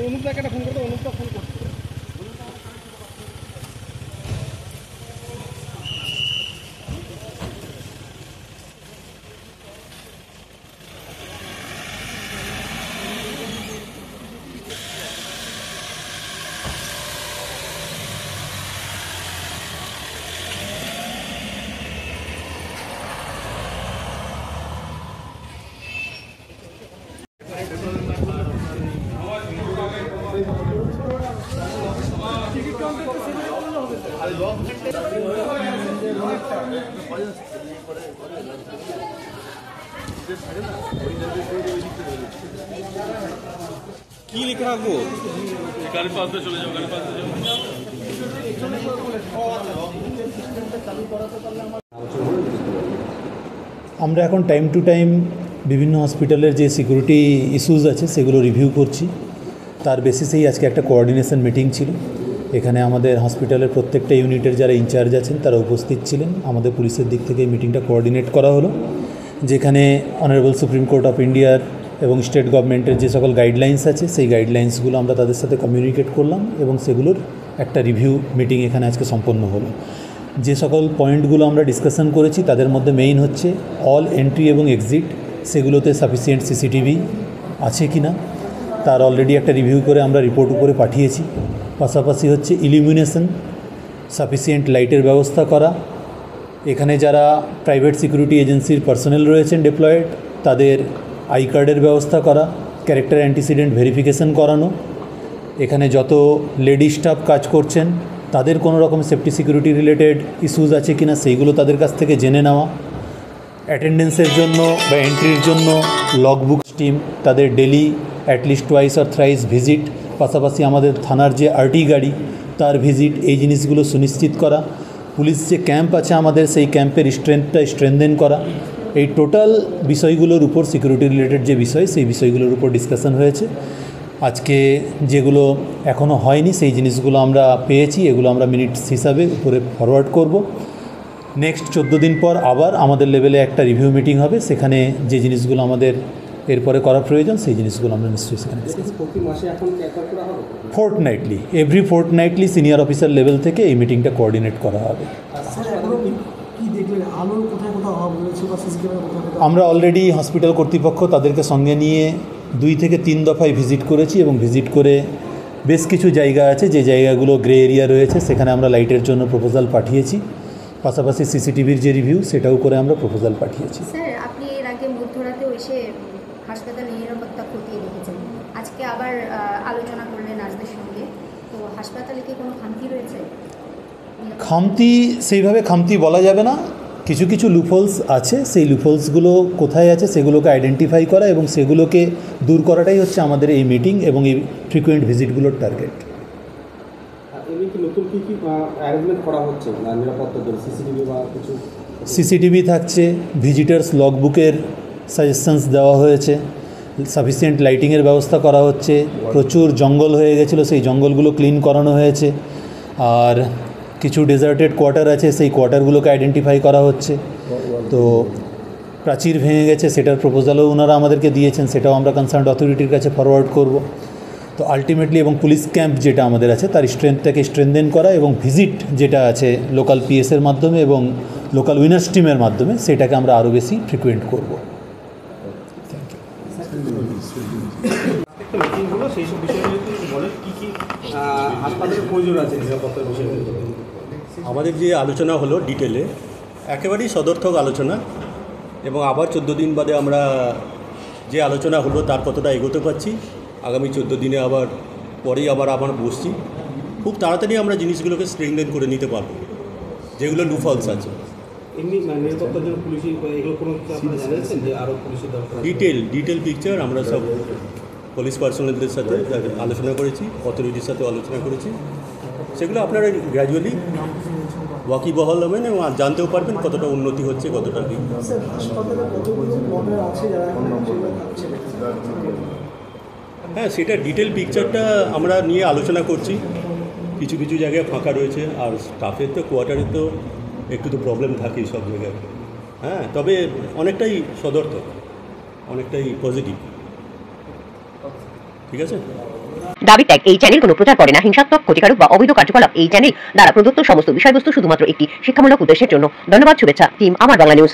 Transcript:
অনুপদাকে একটা ফোন করতে, অনুপদা ফোন করতে। কি লিখে রাখবো? গাড়ির পাশে চলে যাও, গাড়ির পাশে যাও। আমরা এখন টাইম টু টাইম বিভিন্ন হসপিটালের যে সিকিউরিটি ইস্যুস আছে সেগুলো রিভিউ করছি। তার বেসিসেই আজকে একটা কোঅর্ডিনেশন মিটিং ছিল। এখানে আমাদের হসপিটালের প্রত্যেকটা ইউনিটের যারা ইনচার্জ আছেন তারা উপস্থিত ছিলেন। আমাদের পুলিশের দিক থেকে এই মিটিংটা কোঅর্ডিনেট করা হলো, যেখানে অনারেবল সুপ্রিম কোর্ট অফ ইন্ডিয়ার এবং স্টেট গভর্নমেন্টের যে সকল গাইডলাইন্স আছে সেই গাইডলাইন্সগুলো আমরা তাদের সাথে কমিউনিকেট করলাম এবং সেগুলোর একটা রিভিউ মিটিং এখানে আজকে সম্পন্ন হলো। যে সকল পয়েন্টগুলো আমরা ডিসকাশন করেছি তাদের মধ্যে মেইন হচ্ছে অল এন্ট্রি এবং এক্সিট, সেগুলোতে সাফিসিয়েন্ট সিসিটিভি আছে কি না তার অলরেডি একটা রিভিউ করে আমরা রিপোর্ট উপরে পাঠিয়েছি। পাশাপাশি হচ্ছে ইলুমিনেশন, সাফিসিয়েন্ট লাইটের ব্যবস্থা করা, এখানে যারা প্রাইভেট সিকিউরিটি এজেন্সির পার্সোনেল রয়েছেন ডিপ্লয়েড তাদের আই কার্ডের ব্যবস্থা করা, ক্যারেক্টার অ্যান্টিসিডেন্ট ভেরিফিকেশন করানো, এখানে যত লেডি স্টাফ কাজ করছেন তাদের কোনো রকম সেফটি সিকিউরিটি রিলেটেড ইস্যুস আছে কিনা সেইগুলো তাদের কাছ থেকে জেনে নেওয়া, অ্যাটেন্ডেন্সের জন্য বা এন্ট্রির জন্য লগবুক টিম তাদের daily at least twice or thrice visit, পাশাপাশি আমাদের থানার যে আরটি গাড়ি তার ভিজিট, এই জিনিসগুলো সুনিশ্চিত করা, পুলিশ যে ক্যাম্প আছে আমাদের সেই ক্যাম্পের স্ট্রেংথটা স্ট্রেনদেন করা, এই টোটাল বিষয়গুলোর উপর সিকিউরিটি রিলেটেড যে বিষয় সেই বিষয়গুলোর উপর ডিসকাশন হয়েছে। আজকে যেগুলো এখনও হয়নি সেই জিনিসগুলো আমরা পেয়েছি, এগুলো আমরা মিনিটস হিসাবে উপরে ফরওয়ার্ড করব। নেক্সট 14 দিন পর আবার আমাদের লেভেলে একটা রিভিউ মিটিং হবে, সেখানে যে জিনিসগুলো আমাদের এরপরে করা প্রয়োজন সেই জিনিসগুলো আমরা নিশ্চয়ই সেখানে ফোর্টনাইটলি, এভরি ফোর্টনাইটলি সিনিয়র অফিসার লেভেল থেকে এই মিটিংটা কোঅর্ডিনেট করা হবে। আমরা অলরেডি হসপিটাল কর্তৃপক্ষ তাদেরকে সঙ্গে নিয়ে 2 থেকে 3 দফায় ভিজিট করেছি এবং ভিজিট করে বেশ কিছু জায়গা আছে যে জায়গাগুলো গ্রে এরিয়া রয়েছে সেখানে আমরা লাইটের জন্য প্রপোজাল পাঠিয়েছি, পাশাপাশি সিসিটিভির যে রিভিউ সেটাও করে আমরা প্রপোজাল পাঠিয়েছি। স্যার, আপনি এর আগে মধ্যরাতেও এসে হাসপাতালে নিরাপত্তা খতিয়ে দেখেছেন, আজকে আবার আলোচনা করলেন নার্সদের সঙ্গে, তো হাসপাতালে কি কোনো খামতি রয়েছে? খামতি সেইভাবে খামতি বলা যাবে না, কিছু কিছু লুপহোলস আছে, সেই লুপহোলসগুলো কোথায় আছে সেগুলোকে আইডেন্টিফাই করা এবং সেগুলোকে দূর করাটাই হচ্ছে আমাদের এই মিটিং এবং এই ফ্রিকুয়েন্ট ভিজিটগুলোর টার্গেট। সিসিটিভি থাকছে, ভিজিটার্স লগবুকের সাজেশনস দেওয়া হয়েছে, সাফিসিয়েন্ট লাইটিংয়ের ব্যবস্থা করা হচ্ছে, প্রচুর জঙ্গল হয়ে গেছিলো সেই জঙ্গলগুলো ক্লিন করানো হয়েছে, আর কিছু ডেজার্টেড কোয়ার্টার আছে সেই কোয়ার্টারগুলোকে আইডেন্টিফাই করা হচ্ছে। তো প্রাচীর ভেঙে গেছে সেটার প্রপোজালও ওনারা আমাদেরকে দিয়েছেন, সেটাও আমরা কনসার্নড অথরিটির কাছে ফরওয়ার্ড করব। তো আলটিমেটলি এবং পুলিশ ক্যাম্প যেটা আমাদের আছে তার স্ট্রেংথটাকে স্ট্রেনদেন করা এবং ভিজিট যেটা আছে লোকাল পিএসের মাধ্যমে এবং লোকাল উইনার্স টিমের মাধ্যমে সেটাকে আমরা আরও বেশি ফ্রিকুয়েন্ট করব। আমাদের যে আলোচনা হলো ডিটেলে একেবারেই সদর্থক আলোচনা এবং আবার 14 দিন বাদে আমরা যে আলোচনা হলো তার কতটা এগোতে পারছি, আগামী 14 দিনে আবার পরেই আবার বসছি, খুব তাড়াতাড়ি আমরা জিনিসগুলোকে স্ট্রেংথেন করে নিতে পারবো যেগুলো লুফলস আছে। ডিটেল পিকচার আমরা সব পুলিশ পার্সোনালদের সাথে আলোচনা করেছি, অথরিটির সাথে আলোচনা করেছি, সেগুলো আপনারা গ্র্যাজুয়ালি ওয়াকিবহাল হবেন এবং জানতেও পারবেন কতটা উন্নতি হচ্ছে, কতটা কি। হ্যাঁ, সেটা ডিটেল পিকচারটা আমরা নিয়ে আলোচনা করছি। কিছু কিছু জায়গায় ফাঁকা রয়েছে, আর স্টাফের তো কোয়ার্টারে তো একটু তো প্রবলেম থাকেই সব জায়গায়। হ্যাঁ, তবে অনেকটাই সদর্থক, অনেকটাই পজিটিভ। ঠিক আছে। দাবি ত্যাগ এই চ্যানেল কোনো প্রচার করে না হিংসাত্মক, ক্ষতিকারক বা অবৈধ কার্যকলাপ। এই চ্যানেল দ্বারা প্রদত্ত সমস্ত বিষয়বস্তু শুধুমাত্র একটি শিক্ষামূলক উদ্দেশ্যের জন্য। ধন্যবাদ। শুভেচ্ছা টিম আমার বাংলা নিউজ।